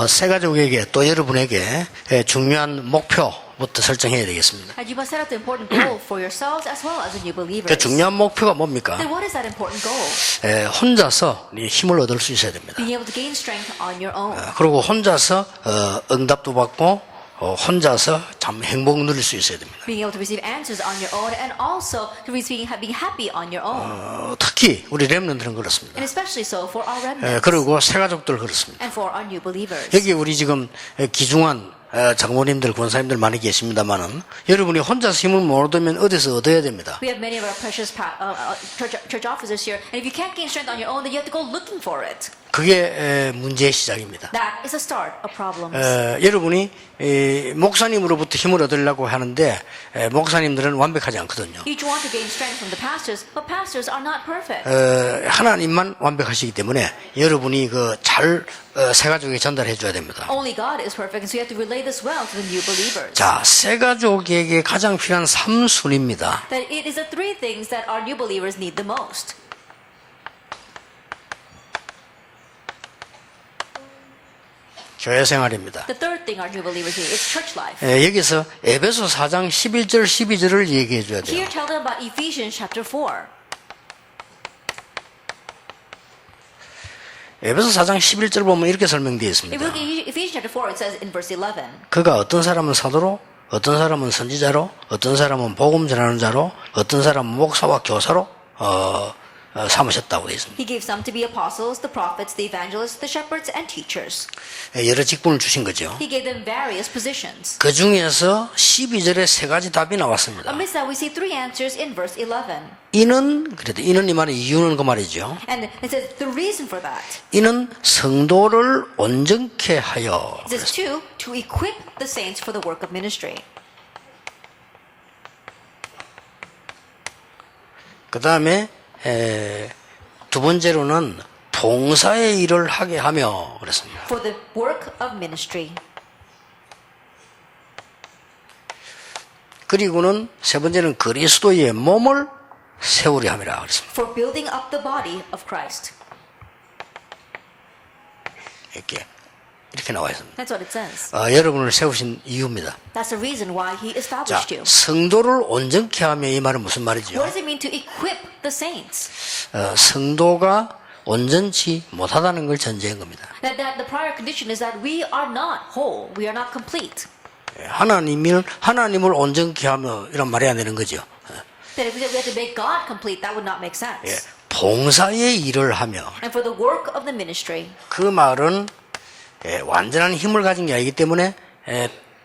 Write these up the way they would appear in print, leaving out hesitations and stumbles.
새 가족에게 또 여러분에게 중요한 목표부터 설정해야 되겠습니다. And you must set up the important goal for yourselves as well as the new believers. 그 중요한 목표가 뭡니까? Then what is that important goal? 혼자서 힘을 얻을 수 있어야 됩니다. Being able to gain strength on your own. 그리고 혼자서 응답도 받고 혼자서 참 행복 누릴 수 있어야 됩니다. Being able to receive answers on your own and also to being happy on your own. 특히 우리 렘넌트는 그렇습니다. And especially so for our remnants 그리고 새 가족들 그렇습니다. and for our new believers. 여기 우리 지금 귀중한 장모님들, 권사님들 많이 계십니다만은 여러분이 혼자서 힘을 못 얻으면 어디서 얻어야 됩니다. We have many of our precious church officers here, and if you can't gain strength on your own, then you have to go looking for it. 그게 문제의 시작입니다. That is the start of problems. 여러분이 목사님으로부터 힘을 얻으려고 하는데 목사님들은 완벽하지 않거든요. You want to gain strength from the pastors, but pastors are not perfect. 하나님만 완벽하시기 때문에 여러분이 새 가족에게 전달해 줘야 됩니다. Only God is perfect, and so you have to relay this well to the new believers. 자, 새 가족에게 가장 필요한 3순위입니다. That it is the three things that our new believers need the most. 교회 생활입니다. The third thing our new believers need is church life. 여기서 에베소 4장 11절 12절을 얘기해 줘야 돼요. Here tell them about Ephesians chapter 4. 에베소 4장 11절 보면 이렇게 설명되어 If 있습니다. we look at Ephesians chapter 4, it says in verse 11. 그가 어떤 사람은 사도로, 어떤 사람은 선지자로, 어떤 사람은 복음 전하는 자로, 어떤 사람은 목사와 교사로 삼으셨다고 되어 있습니다. He gave some to be apostles, the prophets, the evangelists, the shepherds, and teachers. 여러 직분을 주신 거죠. He gave them various positions. 그 중에서 12절에 세 가지 답이 나왔습니다. Amidst that, we see three answers in verse 11. 이는 이 말의 이유는 그 말이죠. And it says the reason for that. 이는 성도를 온전케 하여. It says to equip the saints for the work of ministry. 그 다음에 두 번째로는 봉사의 일을 하게 하며 그랬습니다. For the work of ministry. 그리고는 세 번째는 그리스도의 몸을 세우려 함이라 그랬습니다. For building up the body of Christ. 이렇게 나와 있습니다. That's what it says. 여러분을 세우신 이유입니다. That's the reason why he 자, established you. 성도를 온전케 하며 이 말은 무슨 말이죠? What does it mean to equip the saints? 성도가 온전치 못하다는 걸 전제한 겁니다. That the prior condition is that we are not whole, we are not complete. 하나님을 온전케 하며 이런 말이 안 되는 거죠. That if we had to make God complete, that would not make sense. 봉사의 일을 하며 And for the work of the ministry, 그 말은 완전한 힘을 가진 게 아니기 때문에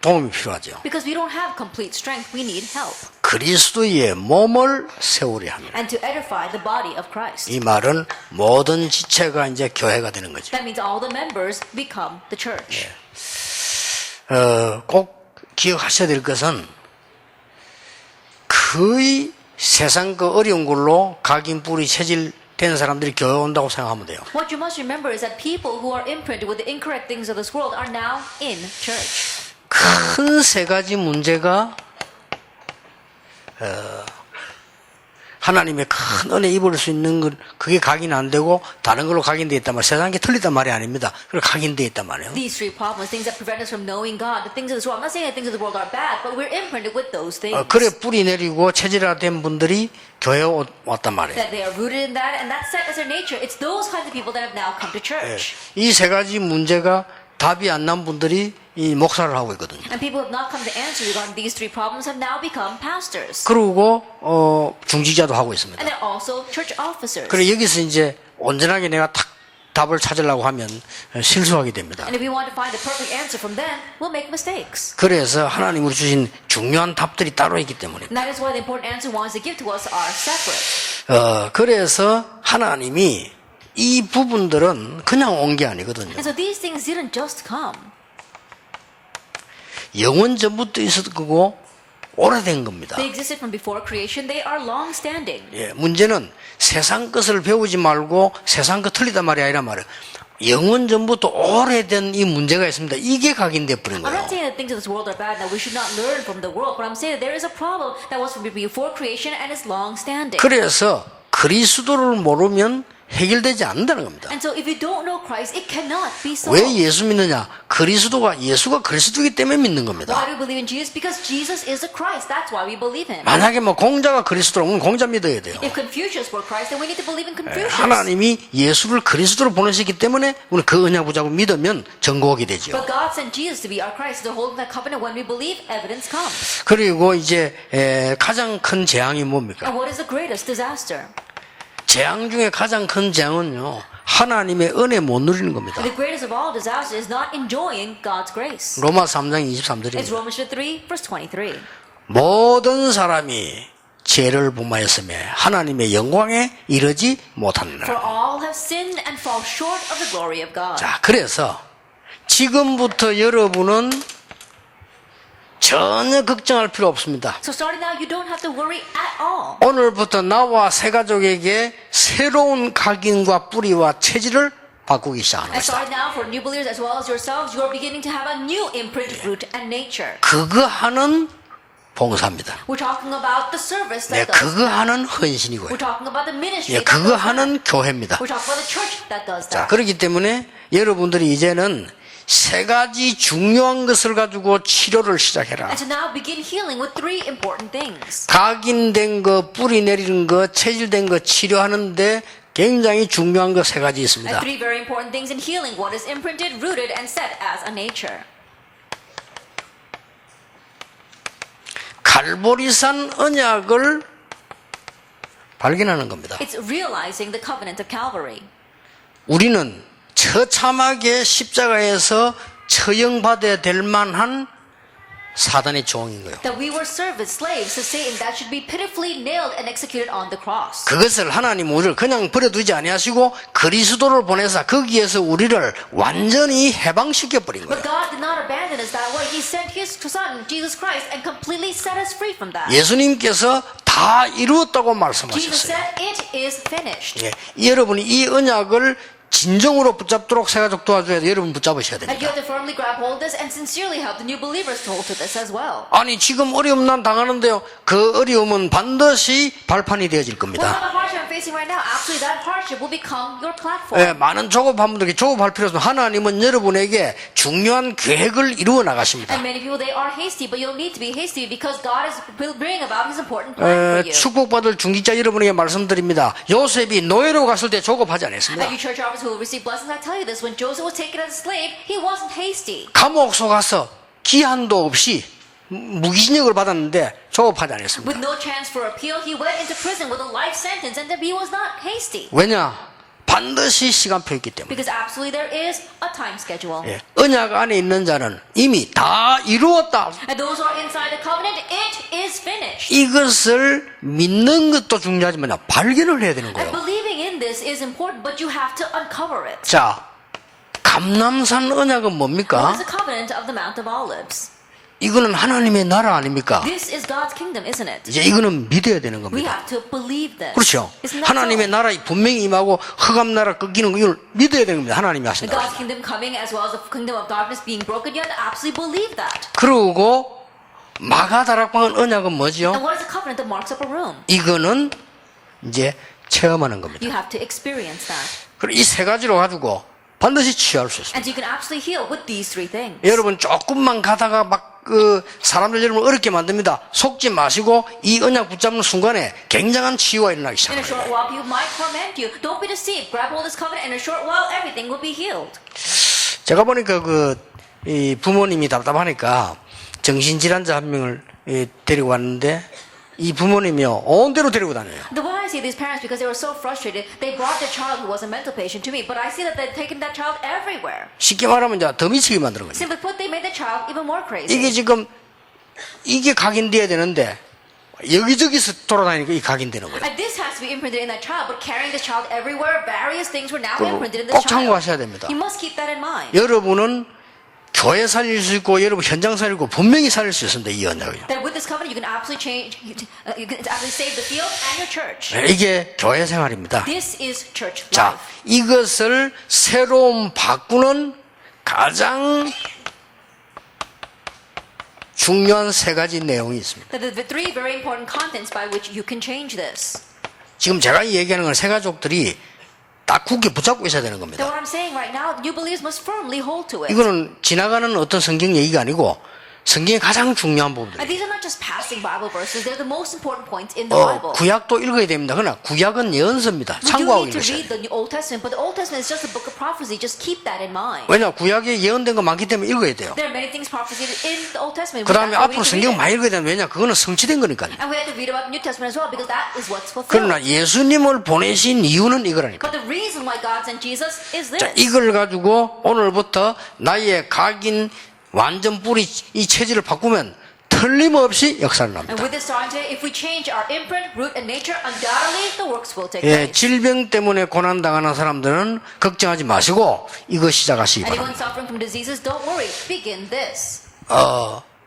도움이 필요하죠. because we don't have complete strength, we need help. 그리스도의 몸을 세우려 합니다. And to edify the body of Christ. 이 말은 모든 지체가 이제 교회가 되는 거죠. That means all the members become the church. 꼭 기억하셔야 될 것은 거의 세상 그 어려운 걸로 각인 뿌리 체질된 사람들이 교회 온다고 생각하면 돼요. What you must remember is that people who are imprinted with the incorrect things of this world are now in church. 큰 세 가지 문제가 하나님의 큰 은혜 입을 수 있는 건 그게 각인 안 되고 다른 걸로 각인되어 있단 말이에요. 세상에 틀리단 말이 아닙니다. 그걸 각인되어 있단 말이에요. These three problems, things that prevent us from knowing God, the things of this world. I'm not saying that things of the world are bad, but we're imprinted with those things. 그래 뿌리 내리고 체질화된 분들이 교회에 왔단 말이에요. That they are rooted in that, and that's set as their nature. It's those kinds of people that have now come to church. 이 세 가지 문제가 답이 안 난 분들이 이 목사를 하고 있거든요. And people who have not come to answer regarding these three problems have now become pastors. 그리고 중직자도 하고 있습니다. And they're also church officers. 그래 여기서 이제 온전하게 내가 탁 답을 찾으려고 하면 실수하게 됩니다. And if we want to find a perfect answer from them, we'll make mistakes. 그래서 하나님으로 주신 중요한 답들이 따로 있기 때문에. And that is why the important answer he wants to give to us are separate. 그래서 하나님이 이 부분들은 그냥 온 게 아니거든요. And so these things didn't just come. 영원 전부터 있었던 거고 오래된 겁니다. They existed from before creation. They are long-standing. 문제는 세상 것을 배우지 말고 세상 것 틀리단 말이 아니란 말이에요. 영원 전부터 오래된 이 문제가 있습니다. 이게 각인돼 버린 I'm 거예요. not saying that things of this world are bad, that we should not learn from the world, but I'm saying that there is a problem that was from before creation and is long-standing. 그래서 그리스도를 모르면 해결되지 않는다는 겁니다. And so if you don't know Christ, it cannot be so. 왜 예수 믿느냐? 예수가 그리스도이기 때문에 믿는 겁니다. Why do we believe in Jesus? Because Jesus is the Christ. That's why we believe him. 만약에 뭐 공자가 그리스도라면 공자 믿어야 돼요. If Confucius were Christ, then we need to believe in Confucius. 하나님이 예수를 그리스도로 보내셨기 때문에 우리 그 언약 붙잡고 믿으면 전거하게 되죠. But God sent Jesus to be our Christ, to hold that covenant. When we believe, evidence comes. 그리고 이제 가장 큰 재앙이 뭡니까? And what is the greatest disaster? 재앙 중에 가장 큰 재앙은요, 하나님의 은혜 못 누리는 겁니다. The greatest of all disasters is not enjoying God's grace. 로마 3장 It's 23절입니다. Romans 3, verse 23. 모든 사람이 죄를 범하였으며 하나님의 영광에 이르지 For 못하느라. all have sinned and fall short of the glory of God. 자, 그래서 지금부터 여러분은 전혀 걱정할 필요 없습니다. So starting now, you don't have to worry at all. 오늘부터 나와 새 가족에게 새로운 각인과 뿌리와 체질을 바꾸기 시작하는 And 것이다. starting now, for new believers as well as yourselves, you are beginning to have a new imprint, root, and nature. 그거 하는 봉사입니다. We're talking about the service 네, that does 그거 that. 하는 헌신이고요. We're talking about the ministry 예, that 그거 does that. 하는 교회입니다. We're talking about the church that does 자, that. 그렇기 때문에 여러분들이 이제는 세 가지 중요한 것을 가지고 치료를 시작해라. And to now begin healing with three important things. 각인된 거, 뿌리 내리는 거, 체질된 거 치료하는데 굉장히 중요한 거 세 가지 있습니다. And three very important things in healing. One is imprinted, rooted, and set as a nature. 갈보리산 언약을 발견하는 겁니다. It's realizing the covenant of Calvary. 우리는 처참하게 십자가에서 처형받아야 될 만한 사단의 종인 거예요. That we were servants, slaves to Satan, that should be pitifully nailed and executed on the cross. 그것을 하나님 우리를 그냥 버려두지 아니하시고 그리스도를 보내서 거기에서 우리를 완전히 해방시켜 버린 거예요. But God did not abandon us that way. He sent His Son, Jesus Christ, and completely set us free from that. 예수님께서 다 이루었다고 Jesus 말씀하셨어요. said, it is finished. 예, 여러분이 이 언약을 진정으로 붙잡도록 새가족 도와줘야 돼. 여러분 붙잡으셔야 And you 됩니다. have to firmly grab hold of this and sincerely help the new believers to hold to this as well. 아니 지금 어려움 난 당하는데요. 그 어려움은 반드시 발판이 되어질 What 겁니다. about the hardship I'm facing right now? Absolutely, that hardship will become your platform. 예, 많은 조급한 분들에게 조급할 필요 없습니다. 하나님은 여러분에게 중요한 계획을 이루어 나가십니다. And many people, they are hasty, but you don't need to be hasty because God is bringing about His important plan for you. 축복받을 중직자 여러분에게 말씀드립니다. 요셉이 노예로 갔을 때 조급하지 않았습니다. And you church officers who will receive blessings, I tell you this, when Joseph was taken as a slave, he wasn't hasty. 감옥 속아서 기한도 없이 무기징역을 받았는데 조급하지 않았습니다. With no chance for appeal, he went into prison with a life sentence and he was not hasty. 왜냐? 반드시 시간표 있기 때문에. Because absolutely there is a time schedule. 예, 언약 안에 있는 자는 이미 다 이루었다. And those who are inside the covenant, it is finished. 이것을 믿는 것도 중요하지만 발견을 해야 되는 And 거예요. believing in this is important, but you have to uncover it. 자, 감람산 언약은 What 뭡니까? is the covenant of the Mount of Olives? 이거는 하나님의 나라 아닙니까? This is God's kingdom, isn't it? 이제 이거는 믿어야 되는 We 겁니다. have to believe this. 그렇죠. Isn't that 하나님의 so? 나라 분명히 임하고 흑암 나라 꺾이는 거 이걸 믿어야 되는 겁니다. 하나님이 The 하신다. God's kingdom coming as well as the kingdom of darkness being broken, you have to absolutely believe that. 그리고 마가다락방은 언약은 뭐죠? And what is the covenant that marks up a room? 이거는 이제 체험하는 겁니다. You have to experience that. 그리고 이 세 가지로 가지고 반드시 치유할 수 있습니다. And you can absolutely heal with these three things. 여러분 조금만 가다가 막 사람들 여러분 어렵게 만듭니다. 속지 마시고 이 언약 붙잡는 순간에 굉장한 치유가 일어나기 In a 시작합니다. short while, people might torment you. Don't be deceived. Grab hold of this covenant. In a short while, everything will be healed. 제가 보니까 이 부모님이 답답하니까 정신질환자 한 명을 데리고 왔는데 이 부모님이요 온 데로 데리고 다녀요. The way I see these parents, because they were so frustrated, they brought their child who was a mental patient to me. But I see that they've taken that child everywhere. 쉽게 말하면 이제 더 미치게 만드는 거죠. Simply put, they made the child even more crazy. 이게 지금 이게 각인돼야 되는데 여기저기서 돌아다니니까 이 각인되는 거예요. And this has to be imprinted in that child, but carrying the child everywhere, various things were now 그거 imprinted in the 꼭 child. 참고하셔야 됩니다. You must keep that in mind. 여러분은 교회 살릴 수 있고 여러분 현장 살리고 분명히 살릴 수 있습니다. 이 언약을요. That with this covenant, you can absolutely change, you can absolutely save the field and your church. 이게 교회 생활입니다. This is church 자, life. 이것을 새로운 바꾸는 가장 중요한 세 가지 내용이 있습니다. That the three very important contents by which you can change this. 지금 제가 얘기하는 건 새 가족들이 딱 굳게 붙잡고 있어야 되는 Then 겁니다. what I'm saying right now, new believers must firmly hold to it. 이거는 지나가는 어떤 성경 얘기가 아니고 성경의 가장 중요한 And 부분이에요. these are not just passing Bible verses, they're the most important points in the Bible. 구약도 읽어야 됩니다. 그러나 구약은 예언서입니다. We do 참고하고 need to 읽으셔야 read 돼요. the Old Testament, but the Old Testament is just a book of prophecy. Just keep that in mind. 왜냐 구약에 예언된 거 많기 때문에 읽어야 돼요. There are many things prophesied in the Old Testament. 그 다음에 That's why we 앞으로 need to 성경 read it. 많이 읽어야 되면 왜냐 그거는 성취된 거니까요. And we have to read about the New Testament as well because that is what's fulfilled. 그러나 예수님을 보내신 이유는 이거라니까. But the reason why God sent Jesus is 자, this. 이걸 가지고 오늘부터 나의 각인 완전 뿌리 이 체질을 바꾸면 틀림없이 역사를 And 납니다. with this starting today, if we change our imprint, root, and nature, undoubtedly the works will take 예, place. 질병 때문에 고난당하는 사람들은 걱정하지 마시고 이거 시작하시기 Anyone 바랍니다. suffering from diseases, don't worry. Begin this.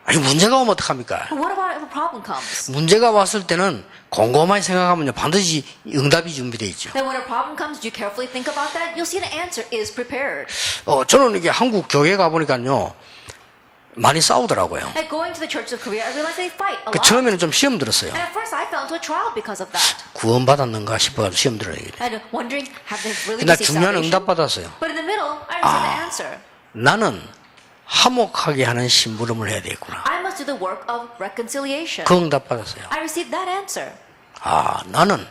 아니 문제가 오면 어떡합니까? But what about if a problem comes? 문제가 왔을 때는 곰곰하게 생각하면요 반드시 응답이 준비되어 있죠. Then when a problem comes, you carefully think about that, you'll see the answer is prepared. 저는 이게 한국 교회 가보니까요 많이 싸우더라고요. And going to the Church of Korea, I realized they fight a 그 lot. 처음에는 좀 시험 들었어요. And at first I fell into a trial because of that. 구원받았는가 싶어가지고 시험 들어요. And wondering, have they really 나 received 중요한 salvation? 응답 받았어요. But in the middle, I received the answer. 나는 화목하게 하는 심부름을 해야 되겠구나. I must do the work of reconciliation. 그 응답 받았어요. I received that answer. 나는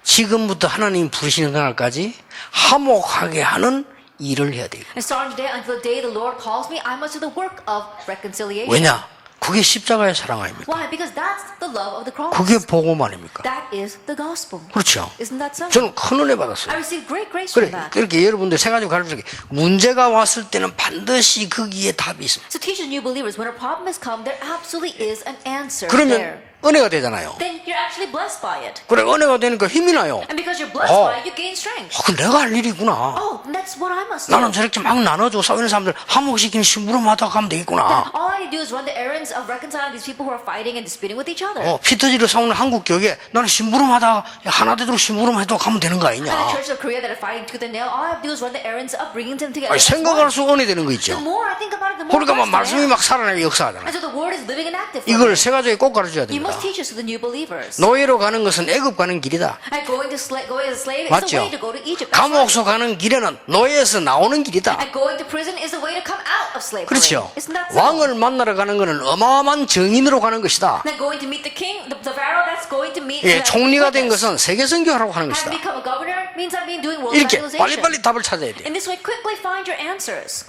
지금부터 하나님 부르시는 그날까지 화목하게 하는 일을 해야 되겠구나. And starting today until the day the Lord calls me, I must do the work of reconciliation. 왜냐? 그게 십자가의 사랑 아닙니까? Why? Because that's the love of the cross. 그게 복음 아닙니까? That is the gospel. 그렇죠. Isn't that so? 저는 큰 은혜 I 받았어요. received great grace 그래, from that. 그렇게 여러분들 세 가지 가르쳐 줄게. 문제가 왔을 때는 반드시 거기에 답이 있습니다. So teach the new believers, when a problem has come, there absolutely is an answer 그러면 there. 은혜가 되잖아요. Then you're actually blessed by it. 그래, 은혜가 되니까 힘이 나요. And because you're blessed Oh. by it, you gain strength. 그 내가 할 일이구나. Oh, that's what I must do. 나는 저렇게 막 나눠주고 싸우는 사람들 화목시키는 심부름하다 가면 되겠구나. All I do is run the errands of reconciling these people who are fighting and disputing with each other. 피터지를 싸우는 한국 교회 나는 심부름하다 하나 되도록 심부름해도 가면 되는 거 And the 아니냐. church of Korea that are fighting tooth and nail, all I have to do is run the errands of bringing them together. 아니, as one. 생각할수록 은혜 되는 거 The 있죠. more I think about it, the more 그러니까 막 blessed I 말씀이 am. 막 살아나게 역사하잖아요. And so the word is living and active. for 이걸 me. 세 가지에 꼭 가르쳐야 You 됩니다. must teach us to the new believers. 노예로 가는 것은 애굽 가는 길이다. And going as a slave is 맞죠? the way to go to Egypt. That's right. 감옥소 가는 길에는 노예에서 나오는 길이다. And going to prison is the way to come out of slavery. 그렇죠. Isn't that so? 왕을 만나러 가는 것은 어마어마한 정인으로 가는 것이다. Then going to meet the king, the pharaoh that's going to meet. 예, 총리가 된 witness. 것은 세계 선교하라고 하는 Having 것이다. become a governor means I've been doing world 이렇게 evangelization. 빨리빨리 답을 찾아야 돼. In this way, quickly find your answers.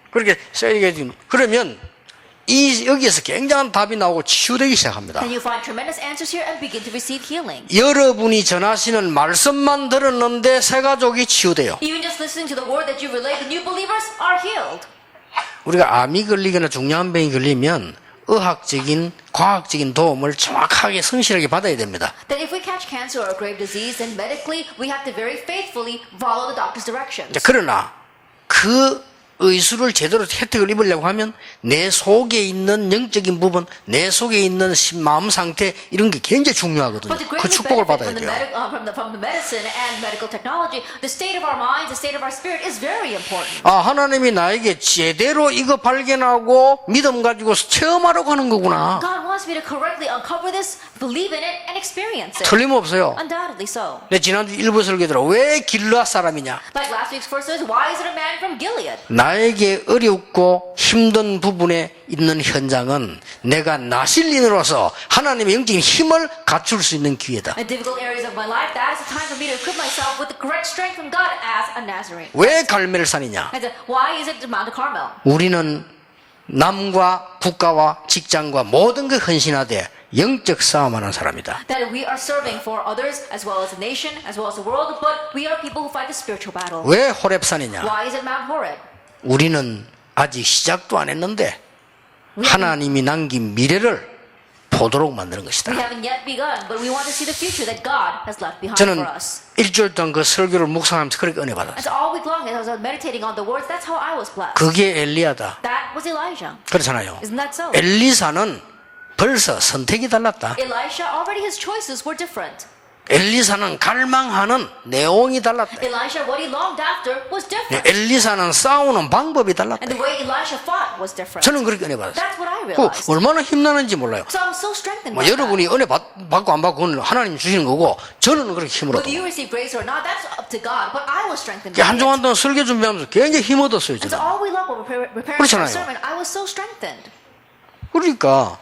그렇게 써야 돼. 그러면 여기에서 굉장한 답이 나오고 치유되기 시작합니다. Then you find tremendous answers here and begin to receive healing. 여러분이 전하시는 말씀만 들었는데 새 가족이 치유돼요. Even just listening to the word that you relay, the new believers are healed. 우리가 암이 걸리거나 중요한 병이 걸리면 의학적인 과학적인 도움을 정확하게 성실하게 받아야 됩니다. That if we catch cancer or a grave disease, then medically we have to very faithfully follow the doctor's directions. 자, 그러나 그 의술을 제대로 혜택을 입으려고 하면 내 속에 있는 영적인 부분, 내 속에 있는 마음 상태 이런 게 굉장히 중요하거든요. But to 그 greatly 축복을 받아야 benefit 돼요. from the medicine and medical technology, the state of our minds, the state of our spirit is very important. 하나님이 나에게 제대로 이거 발견하고 믿음 가지고 체험하려고 하는 거구나. God wants me to correctly uncover this, believe in it, and experience it. 틀림없어요. Undoubtedly so. 내 지난주 일부 설교대로 왜 길르앗 사람이냐? Like last week's first service, why is it a man from Gilead? 나에게 어렵고 힘든 부분에 있는 현장은 내가 나실린으로서 하나님의 영적인 힘을 갖출 수 있는 기회다. In difficult areas of my life, that is the time for me to equip myself with the correct strength from God as a Nazarene. 왜 갈멜산이냐? And why is it the Mount of Carmel? 우리는 남과 국가와 직장과 모든 걸 헌신하되 영적 싸움하는 사람이다. That we are serving for others as well as the nation, as well as the world, but we are people who fight the spiritual battle. 왜 호렙산이냐? Why is it Mount Horeb? 우리는 아직 시작도 안 했는데 하나님이 남긴 미래를 보도록 만드는 것이다. We haven't yet begun, but we want to see the future that God has left behind 저는 for us. 일주일 동안 그 설교를 묵상하면서 그렇게 은혜 받았어요. And so all week long, as I was meditating on the words, that's how I was blessed. 그게 엘리야다. That was Elijah. 그렇잖아요. Isn't that so? 엘리사는 벌써 선택이 달랐다. Elisha, already his choices were different. 엘리사는 갈망하는 내용이 달랐다. Elisha, what he longed after was different. 엘리사는 싸우는 방법이 달랐다. And the way Elisha fought was different. 저는 그렇게 은혜 받았어요. That's what I 그 realized. 얼마나 힘나는지 몰라요. So I was so strengthened 뭐 by 여러분이 that. 은혜 받고 안 받고 그건 하나님 주시는 거고 저는 그렇게 힘을 Whether 얻어요. you receive grace or not, that's up to God. But I was strengthened by 한동안 it. 동안 설교 준비하면서 굉장히 힘 얻었어요. And so 저는. all we love while preparing for 그렇잖아요. our sermon, I was so strengthened. 그러니까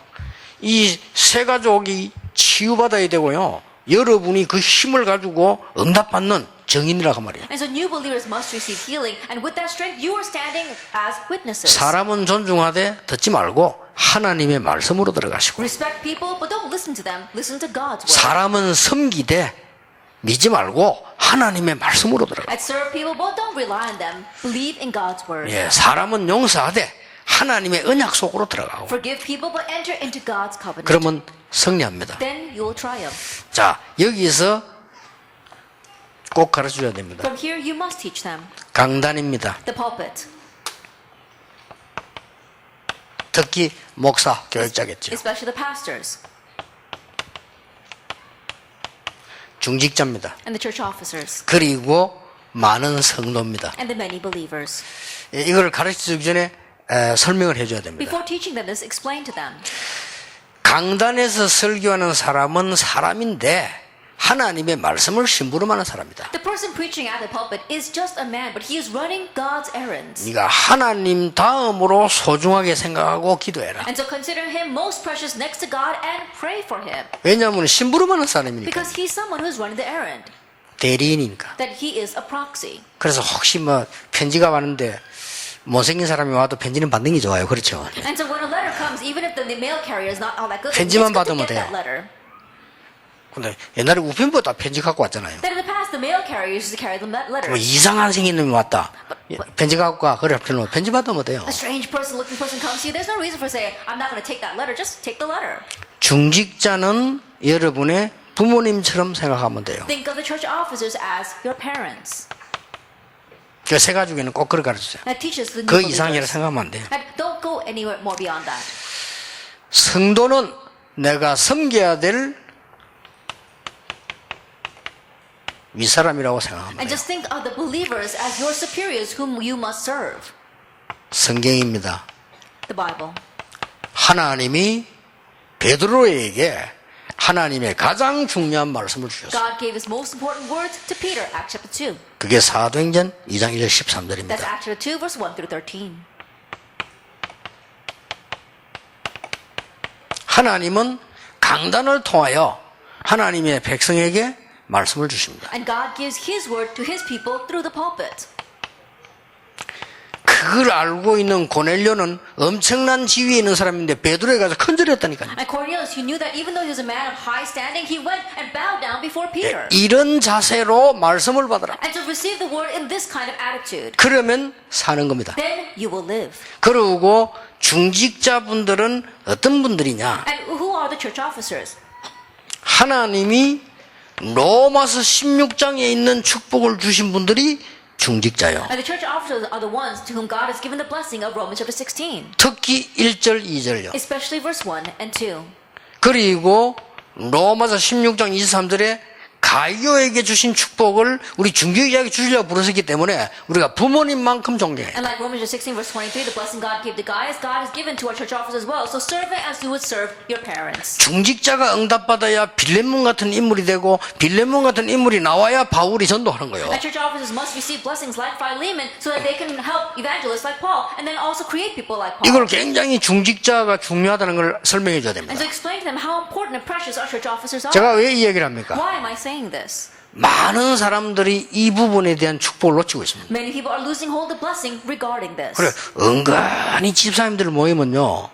이 세 가족이 치유받아야 되고요. 여러분이 그 힘을 가지고 응답받는 정인이라고 말이에요. And so new believers must receive healing. And with that strength, you are standing as witnesses. 사람은 존중하되 듣지 말고 하나님의 말씀으로 들어가시고 Respect people, but don't listen to them. Listen to God's word. 사람은 섬기되 믿지 말고 하나님의 말씀으로 들어가. And serve people, but don't rely on them. Believe in God's word. 예, 사람은 용서하되 하나님의 언약 속으로 들어가고 Forgive people, but enter into God's covenant. 그러면 승리합니다. Then you will triumph. 자, 여기서 꼭 가르쳐줘야 됩니다. From here, you must teach them. 강단입니다. The pulpit, 특히 목사, 교육자겠죠. especially the pastors 중직자입니다. and the church officers 그리고 많은 성도입니다. and the many believers. 예, 이걸 가르치기 전에 설명을 해줘야 됩니다. Before teaching them this, explain to them. 강단에서 설교하는 사람은 사람인데 하나님의 말씀을 심부름 하는 사람이다. The person preaching at the pulpit is just a man, but he is running God's errands. 네가 하나님 다음으로 소중하게 생각하고 기도해라. And so consider him most precious next to God and pray for him. 왜냐하면 심부름 하는 사람이니까. Because he's someone who's running the errand. 대리인이니까. That he is a proxy. 그래서 혹시 뭐 편지가 왔는데 못생긴 사람이 와도 편지는 받는 게 좋아요. 그렇죠? And so when a letter comes, even if the mail carrier is not all that good, it's 편지만 good to 받으면 get 돼요. that letter. 근데 옛날에 우편부다 편지 갖고 왔잖아요. Then in the past, the mail carrier used to carry the 뭐 letters. 이상한 생긴 놈이 왔다. 편지 갖고 와. 그래, 편지 받으면 돼요. A strange person looking person comes to you. There's no reason for saying, I'm not going to take that letter. Just take the letter. 중직자는 여러분의 부모님처럼 생각하면 돼요. Think of the church officers as your parents. 그 세 가족에는 꼭 그걸 가르쳐줘요. That teaches the new 그 이상이라 believers. 생각하면 안 돼요. And don't go anywhere more beyond that. 성도는 내가 섬겨야 될 윗사람이라고 생각하면 And 돼요. just think of the believers as your superiors whom you must serve. 성경입니다. The Bible. 하나님이 베드로에게 하나님의 가장 중요한 말씀을 주셨어요. God gave his most important words to Peter, Acts chapter 2. 그게 사도행전 2장 1절 That's 13절입니다. Acts chapter 2, verse 1 through 13. 하나님은 강단을 통하여 하나님의 백성에게 말씀을 주십니다. And God gives his word to his people through the pulpit. 그걸 알고 있는 고넬료는 엄청난 지위에 있는 사람인데 베드로에 가서 큰절했다니까요. And Cornelius, who knew that even though he was a man of high standing, he went and bowed down before Peter. 이런 자세로 말씀을 받으라. And to receive the word in this kind of attitude, 그러면 사는 겁니다. then you will live. 그리고 중직자분들은 어떤 분들이냐? And who are the church officers? 하나님이 로마서 16장에 있는 축복을 주신 분들이 중직자요. And the church officers are the ones to whom God has given the blessing of Romans chapter 16. 특히 1절, 2절요. Especially verse 1 and 2. 그리고 로마서 16장 23절에 가이오에게 주신 축복을 우리 중직자에게 주시려고 부르셨기 때문에 우리가 부모님만큼 존경해요. And like Romans 16 verse 23, the blessing God gave to Gaius, God has given to our church officers as well. So serve it as you would serve your parents. 중직자가 응답받아야 빌레몬 같은 인물이 되고 빌레몬 같은 인물이 나와야 바울이 전도하는 거예요. And church officers must receive blessings like Philemon so that they can help evangelists like Paul and then also create people like Paul. 이걸 굉장히 중직자가 중요하다는 걸 설명해 줘야 됩니다. And to explain to them how important and precious our church officers are. 제가 왜 이 얘기를 합니까? Why am I saying this? 많은 사람들이 이 부분에 대한 축복을 놓치고 있습니다. Many people are losing hold of blessing regarding this. 그래, 은근히 집사님들 모이면요,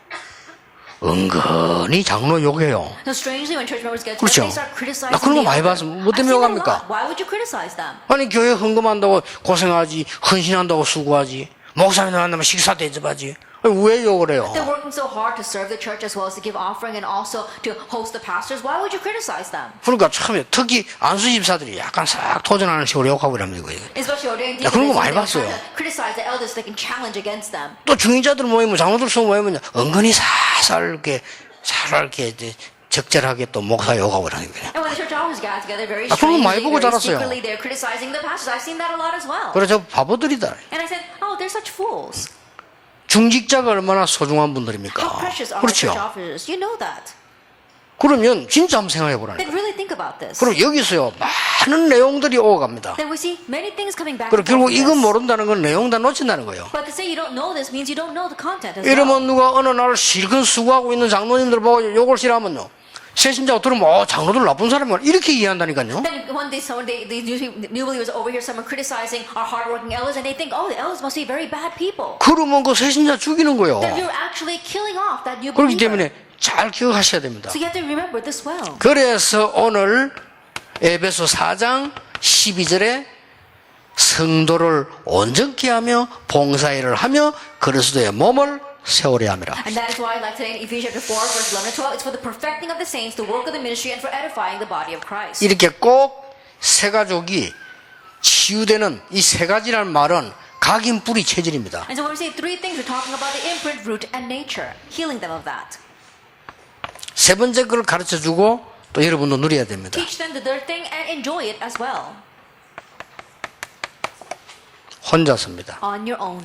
은근히 장로 욕해요. So strangely, when church members get to 그렇죠. they start criticizing 나 그런 거 the 많이 elder. 봤어. 뭐 때문에 I've seen that a 욕합니까? lot. Why would you criticize them? 아니, 교회 헌금한다고 고생하지, 헌신한다고 수고하지, 목사님 만나면 식사 대접하지. 아니, 왜 욕을 해요? They're working so hard to serve the church as well as to give offering and also to host the pastors. Why would you criticize them? 그러니까 참 특히 안수 집사들이 약간 싹 도전하는 식으로 욕하고 이러는 거예요. Especially ordained 야, 그런 거 deacons, 많이 they 봤어요. try to criticize the elders so they can challenge against them. 또 중인자들 모이면 장로들 수 모이면 은근히 살살 이렇게 이제 적절하게 또 목사 욕하고 이러는 거예요. And when the church officers together very 아, 그런 거 strangely, 많이 보고 very 자랐어요. secretly. They're criticizing the pastors. I've seen that a lot as well. 그래 저 바보들이다. And I said, oh, they're such fools. 중직자가 얼마나 소중한 How 분들입니까? precious are the church 그렇죠. officers? You know that. 그러면 진짜 한번 생각해 보라니까. Then really think about this. 그리고 여기서요 많은 내용들이 오갑니다. Then we see many things coming back. 그리고 and forth 결국 with 이건 this. 모른다는 건 내용 다 놓친다는 거예요. But to say you don't know this means you don't know the content as well. 이러면 누가 어느 날 실컷 수고하고 있는 장로님들 보고 욕을 싫어하면요. 새신자가 들으면 장로들 나쁜 사람이야 이렇게 이해한다니까요. Then one day, these new believers overhear someone criticizing our hardworking elders, and they think, oh, the elders must be very bad people. 그러면 그 새신자 죽이는 거예요. Then you're actually killing off that new 그렇기 believer. 때문에 잘 기억하셔야 됩니다. So you have to remember this well. 그래서 오늘 에베소 4장 12절에 성도를 온전케 하며 봉사일을 하며 그리스도의 몸을 세우려 함이라. And that is why, like today in Ephesians chapter 4, verse 11 and 12, it's for the perfecting of the saints, the work of the ministry, and for edifying the body of Christ. 이렇게 꼭 세 가족이 치유되는 이 세 가지라는 말은 각인 뿌리 체질입니다. And so when we say three things, we're talking about the imprint, root, and nature, healing them of that. 세 번째 걸 가르쳐 주고 또 여러분도 누려야 됩니다. Teach them the third thing and enjoy it as well. 혼자서입니다. On your own.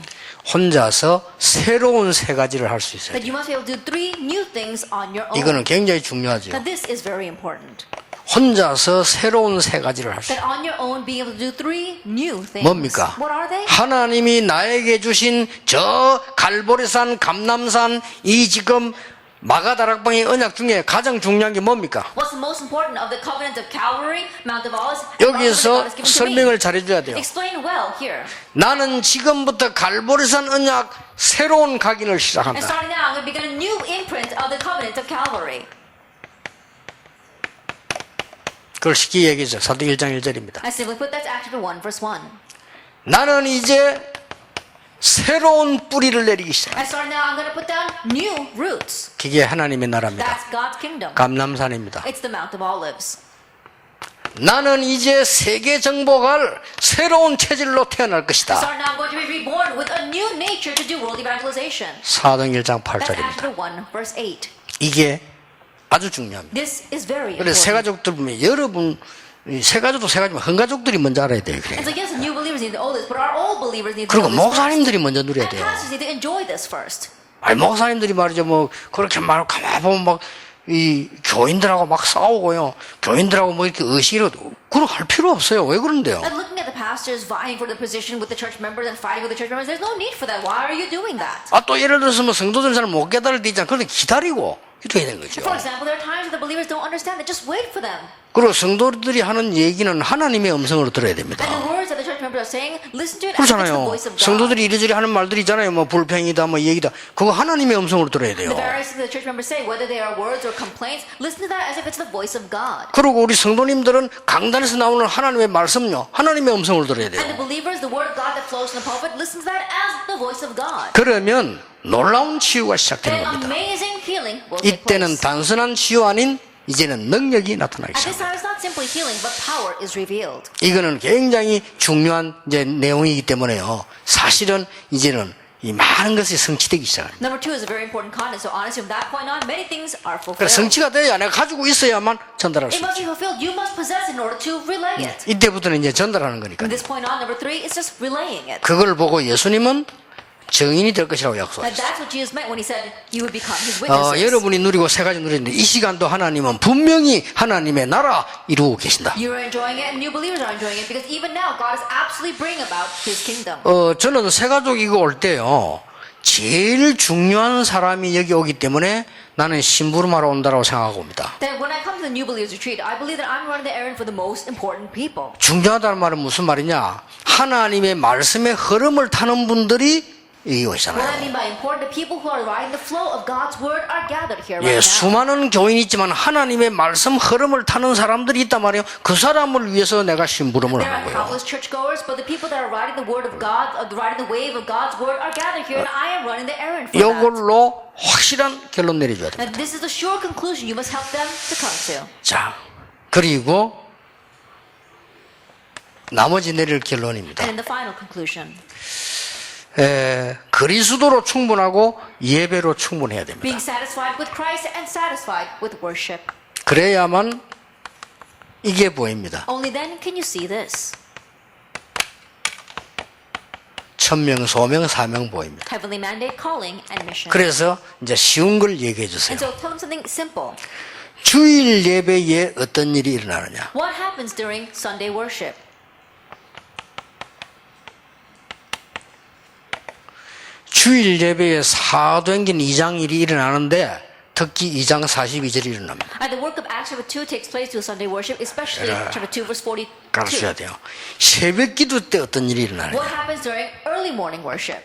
혼자서 새로운 세 가지를 할 수 있어요. That you must be able to do three new things on your own. 이거는 굉장히 중요하죠. Now this is very important. 혼자서 새로운 세 가지를 할 수 있어요. That on your own being able to do three new things. 뭡니까? What are they? 하나님이 나에게 주신 저 갈보리산, 감남산, 이 지금 마가다락방의 언약 중에 가장 중요한 게 뭡니까? What's the most important of the covenant of Calvary, Mount of Olives? 여기서 설명을 잘해줘야 돼요. Explain well here. 나는 지금부터 갈보리산 언약 새로운 각인을 And 시작한다. starting now, I'm going to begin a new imprint of the covenant of Calvary. 그걸 쉽게 얘기해줘. 사도행 1장 1절입니다. I simply put that's Acts chapter 1, verse 1. 나는 이제 새로운 뿌리를 내리기 시작. And starting now, I'm going to put down new roots. 그게 하나님의 나라입니다. That's God's kingdom. 감남산입니다. It's the Mount of Olives. 나는 이제 세계 정복할 새로운 체질로 태어날 것이다. Starting now, I'm going to be reborn with a new nature to do world evangelization. 사도행 1장 That's Acts 8절입니다. chapter 1, verse 8. 이게 아주 중요합니다. This is very 그래서 세 important. 가족들 보면 여러분 이 세 가족도 세 가지만 헌가족들이 먼저 알아야 돼요. 그래. And so yes, the new believers need to know this, but our old believers need to 그리고 know this first. 목사님들이 먼저 누려야 And 돼요. pastors need to enjoy this first. 아니 목사님들이 말이죠 뭐 그렇게 말 가만 보면 막 이 교인들하고 막 싸우고요. 교인들하고 뭐 이렇게 의식이라도 그런 할 필요 없어요. 왜 그런데요? And looking at the pastors vying for the position with the church members and fighting with the church members, there's no need for that. Why are you doing that? 아 또 예를 들어서 뭐 성도들 잘 못 깨달을 때 있잖아. 그런데 기다리고 이렇게 해야 되는 거죠. For example, there are times when the believers don't understand that. Just wait for them. 그리고 성도들이 하는 얘기는 하나님의 음성으로 들어야 됩니다. And the words that the church members are saying, listen to it as if it's the 그렇잖아요. voice of God. 성도들이 이리저리 하는 말들이 있잖아요. 뭐 불평이다, 뭐 얘기다. 그거 하나님의 음성으로 들어야 돼요. The various things the church members say, whether they are words or complaints, listen to that as if it's the voice of God. 그리고 우리 성도님들은 강단에서 나오는 하나님의 말씀요. 하나님의 음성으로 들어야 돼요. And the believers, the word of God that flows from the pulpit, listen to that as the voice of God. 그러면 놀라운 치유가 시작되는 Then 겁니다. amazing healing will take 이때는 place. 단순한 치유 아닌 이제는 능력이 나타나기 At this 시작합니다. time, it's not simply healing, but power is revealed. 이거는 굉장히 중요한 이제 내용이기 때문에요. 사실은 이제는 이 많은 것이 성취되기 시작합니다. Number two is a very important content. So honestly, from that point on, many things are 그래서 fulfilled. 성취가 돼야 내가 가지고 있어야만 전달할 수 It must 있죠. be fulfilled. You must possess in order to relay it. 이때부터는 이제 전달하는 거니까. From this point on, number three is just relaying it. 그걸 보고 예수님은 증인이 될 것이라고 And 약속했어요. that's what Jesus meant when he said you would become his witnesses. 여러분이 누리고 세 가지 누리는데 이 시간도 하나님은 분명히 하나님의 나라 이루고 계신다. You are enjoying it, and new believers are enjoying it because even now God is absolutely bringing about His kingdom. 저는 세 가족 이거 올 때요. 제일 중요한 사람이 여기 오기 때문에 나는 심부름하러 온다라고 생각하고 옵니다. Then when I come to the new believers retreat, I believe that I'm running the errand for the most important people. 중요하다는 말은 무슨 말이냐? 하나님의 말씀의 흐름을 타는 분들이 여기 What I 오시잖아요. mean by important, the people who are riding the flow of God's word are gathered here 예, right now. 수많은 교인이 있지만 하나님의 말씀 흐름을 타는 사람들이 있단 말이에요. 그 사람을 위해서 내가 심부름을 There are 하는 거예요. countless churchgoers, but the people that are riding the word of God, riding the wave of God's word, are gathered here, and I am running the errand for that. 이걸로 확실한 결론 내려줘야 됩니다. And this is the sure conclusion you must help them to come to. 자, 그리고 나머지 내릴 결론입니다. And in the final conclusion, 그리스도로 충분하고 예배로 충분해야 됩니다. being satisfied with Christ and satisfied with worship. 그래야만 이게 보입니다. Only then can you see this. 천명, 소명, 사명 보입니다. Heavenly mandate, calling, and mission. 그래서 이제 쉬운 걸 얘기해 주세요. And so tell them something simple. 주일 예배에 어떤 일이 일어나느냐? What happens during Sunday worship? 주일 예배에 사도행전 2장 일이 일어나는데 특히 2장 42절이 일어납니다. And the work of Acts chapter 2 takes place during Sunday worship, especially chapter 2 verse 42. 가르쳐야 돼요. 새벽 기도 때 어떤 일이 일어나느냐? What happens during early morning worship?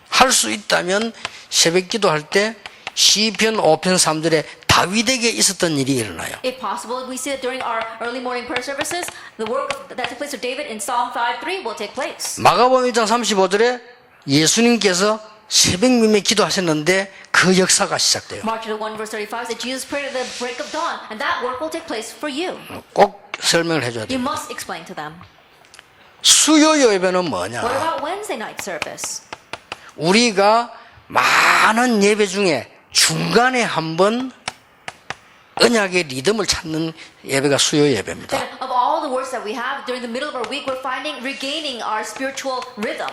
할 수 있다면 새벽 기도할 때 시편 5편 3절에 다윗에게 있었던 일이 일어나요. If possible, we see that during our early morning prayer services, the work that took place with David in Psalm 5:3 will take place. 마가복음 1장 35절에 예수님께서 새벽 미매 기도하셨는데 그 역사가 시작돼요. Mark chapter 1 verse 35 says Jesus prayed at the break of dawn, and that work will take place for you. 꼭 설명을 해줘야 You 돼요. must explain to them. 수요 예배는 뭐냐? What about Wednesday night service? 우리가 많은 예배 중에 중간에 한번 언약의 리듬을 찾는 예배가 수요 예배입니다. That of all the works that we have during the middle of our week, we're regaining our spiritual rhythm.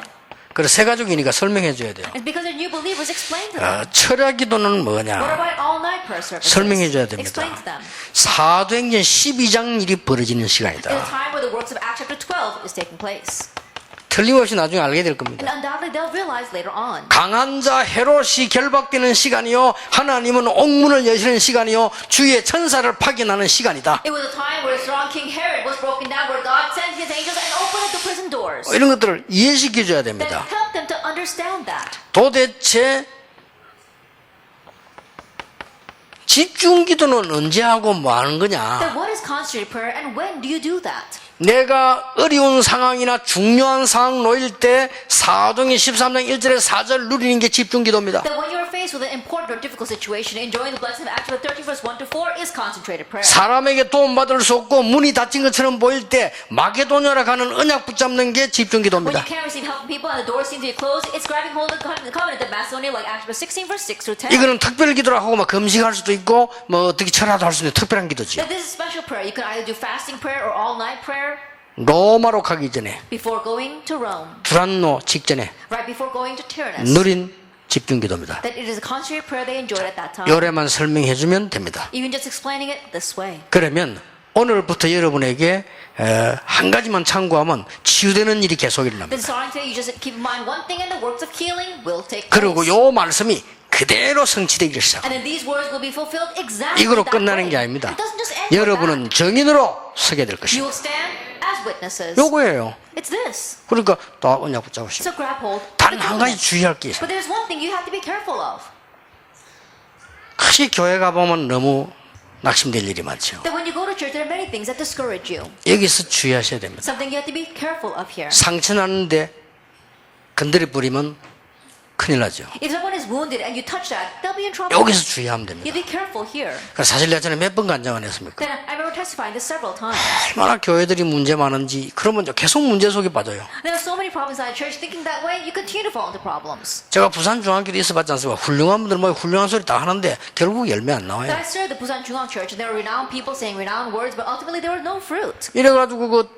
그래서 새 가족이니까 설명해 줘야 돼요. And because they're new believers, explain to them. 철야 기도는 What 뭐냐? about all night prayer services? 설명해 줘야 됩니다. Explain to them. 사도행전 12장 일이 벌어지는 In a 시간이다. time where the works of Acts chapter 12 is taking place. 틀림없이 나중에 알게 될 겁니다. And undoubtedly they'll realize later on. 강한 자 헤롯이 결박되는 시간이요, 하나님은 옥문을 여시는 시간이요, 주의 천사를 파견하는 시간이다. It was a time where strong King Herod was broken down, where God sent his angels and opened up the prison doors. 이런 것들을 이해시켜 줘야 Then 됩니다. help them to understand that. 도대체 집중 기도는 언제 하고 뭐 하는 거냐? Then what is concentrated prayer and when do you do that? 내가 어려운 상황이나 중요한 상황 놓일 때 사도행전 13장 1절에 4절 누리는 게 집중 기도입니다. That when you're faced with an important or difficult situation, enjoying the blessing of Acts chapter 13 verse 1 to 4 is concentrated prayer. 사람에게 도움받을 수 없고 문이 닫힌 것처럼 보일 때 마게도냐로 가는 언약 붙잡는 게 집중 When 기도입니다. you can't receive help from people and the doors seem to be closed, it's grabbing hold of the covenant of Macedonia like Acts chapter 16 verse 6 through 10. 이거는 특별 기도라 하고 막 금식할 수도 있고 뭐 어떻게 철야도 할 수 있는 특별한 기도지. That this is special prayer. You can either do fasting prayer or all night prayer 로마로 가기 전에 before going to Rome, 두란노 직전에 right before going to Tyrannus. 누린 집중 기도입니다. That it is a concentrated prayer they enjoyed at that time. 요래만 설명해 주면 됩니다. Even just explaining it this way. 그러면 오늘부터 여러분에게 한 가지만 참고하면 치유되는 일이 계속 일어납니다. Then starting today, you just keep in mind one thing, and the works of healing will take 그리고 place. 요 말씀이 그대로 성취되기 시작. And then these words will be fulfilled exactly 이거로 that 끝나는 way. 게 아닙니다. It doesn't just end with that. 여러분은 증인으로 서게 될 You 것입니다. will stand as witnesses. 요거예요. It's this. 그러니까 다 언약 붙잡으시고 So grab hold. of 단 the 한 가지 covenant. 주의할 게 있어요. But there's one thing you have to be careful of. 크게 교회 가보면 너무 낙심될 일이 많죠. That when you go to church, there are many things that discourage you. 여기서 주의하셔야 됩니다. Something you have to be careful of here. 상처 나는데 건드려 버리면 큰일 나죠. If someone is wounded and you touch that, they'll be in trouble. 여기서 주의하면 됩니다. You be careful here. 그래서 사실 내가 전에 몇 번 간증 안 했습니까? Then I remember testifying this several times. 얼마나 교회들이 문제 많은지 그러면 계속 문제 속에 빠져요. There are so many problems inside church. Thinking that way, you continue to fall into problems. 제가 부산 중앙교도 있어봤지 않습니까? 훌륭한 분들 뭐 훌륭한 소리 다 하는데 결국 열매 안 나와요. Then I served the Busan 중앙 Church, and there were renowned people saying renowned words, but ultimately there was no fruit. 이래가지고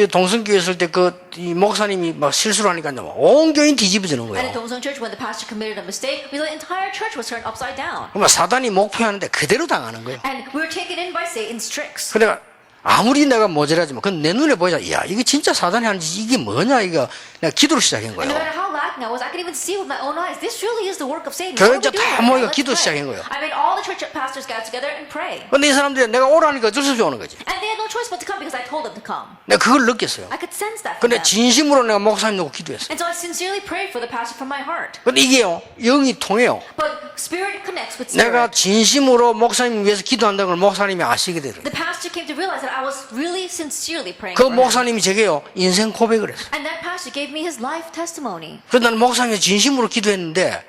동성교회 있을 때 이 목사님이 막 실수를 하니까 온 교인 뒤집어지는 And 거예요. in Dongseong Church, when the pastor committed a mistake, the entire church was turned upside down. 그러면 사단이 목표하는데 그대로 당하는 거예요. And we were taken in by Satan's tricks. 그러니까 아무리 내가 모자라지만 그건 내 눈에 보이자 야 이게 진짜 사단이 하는 짓 이게 뭐냐 이거 내가 기도를 시작한 And no 거예요. matter how lacking I was, I could even see with my own eyes, this really is the work of Satan. 교회 What are we 이제 doing 다 right now? 모이고 Let's 기도 pray. 시작한 거예요. I made all the church pastors gather together and pray. 근데 이 사람들이 내가 오라니까 어쩔 수 없이 오는 거지. And they had no choice but to come because I told them to come. 내가 그걸 느꼈어요. I could sense that from 근데 them. 진심으로 내가 목사님 놓고 기도했어요. And so I sincerely prayed for the pastor from my heart. 근데 이게요 영이 통해요. But spirit connects with 내가 spirit. 진심으로 목사님 위해서 기도한다는 걸 목사님이 아시게 되더라고요. The pastor came to realize that I was really sincerely praying 그 for him. 목사님이 제게요 인생 고백을 했어요. And that pastor gave me his life testimony. 그래서 나는 목사님이 진심으로 기도했는데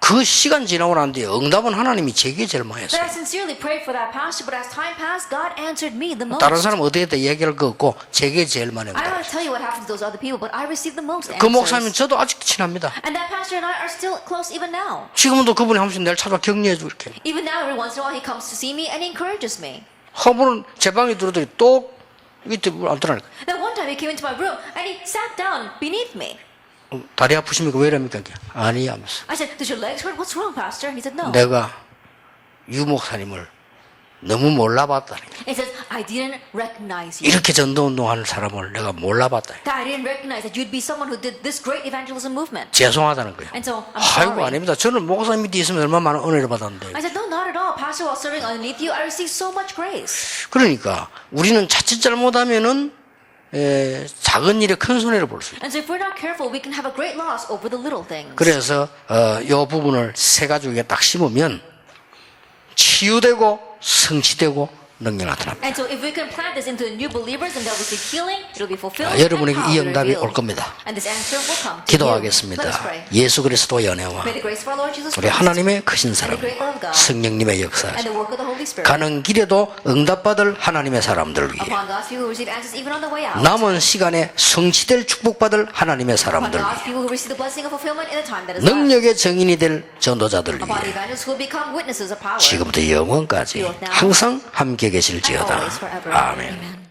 그 시간 지나고 난 뒤에 응답은 하나님이 제게 제일 많이 That I 했어요. sincerely prayed for that pastor, but as time passed, God answered me the most. 다른 사람 어디에 다 얘기할 거 없고 제게 제일 많이 I don't 응답. want to tell you what happened to those other people, but I received the most 그 목사님은 answers. 저도 아직 친합니다. And that pastor and I are still close even now. 지금도 그분이 한 번씩 날 찾아와 격려해 주고 이렇게. Even now, every once in a while, he comes to see me and he encourages me. 한 번은 제 방에 들어더니 또 밑에 안 들어가니까. Then one time he came into my room and he sat down beneath me. 다리 아프십니까? 왜 이럽니까? 아니, 하면서. I said, "Does your legs hurt? What's wrong, Pastor?" He said, "No." 내가 유 목사님을 너무 몰라봤다니. He says, "I didn't recognize you. 이렇게 전도운동하는 사람을 내가 몰라봤다. That I didn't recognize that you'd be someone who did this great evangelism movement." 죄송하다는 거예요. And so I'm 아이고, sorry. 아닙니다. 저는 목사님 밑에 있으면 얼마나 많은 은혜를 받았는데. I said, "No, not at all, Pastor. While serving underneath you, I received so much grace." 그러니까 우리는 자칫 잘못하면은 작은 일에 큰 손해를 볼 수 있어요. And so if we're not careful, we can have a great loss over the little things. 그래서 이 부분을 세 가족에 딱 심으면 치유되고 성취되고 능력 나타납니다. And so if we can plant this into the new believers and they'll receive healing, it'll be fulfilled. 여러분에게 and 이 power 응답이 revealed. 올 겁니다. And this answer will come to you. 기도하겠습니다. Let us pray. 예수 그리스도의 연애와 May the grace of our Lord Jesus 우리 Christ 하나님의 크신 사랑, and the great love of God 성령님의 역사, and the work of the Holy Spirit 가는 길에도 응답받을 하나님의 사람들을 위해 upon God's people who receive answers even on the way out. 남은 시간에 성취될 축복받을 하나님의 Upon 사람들 God's 위해 people who receive the blessing of fulfillment in the time that is left. 능력의 증인이 될 전도자들 Upon 위해 the evangelists who will become witnesses of power. 지금부터 영원까지 항상 함께 계실지어다. Always, forever. 아멘. Amen.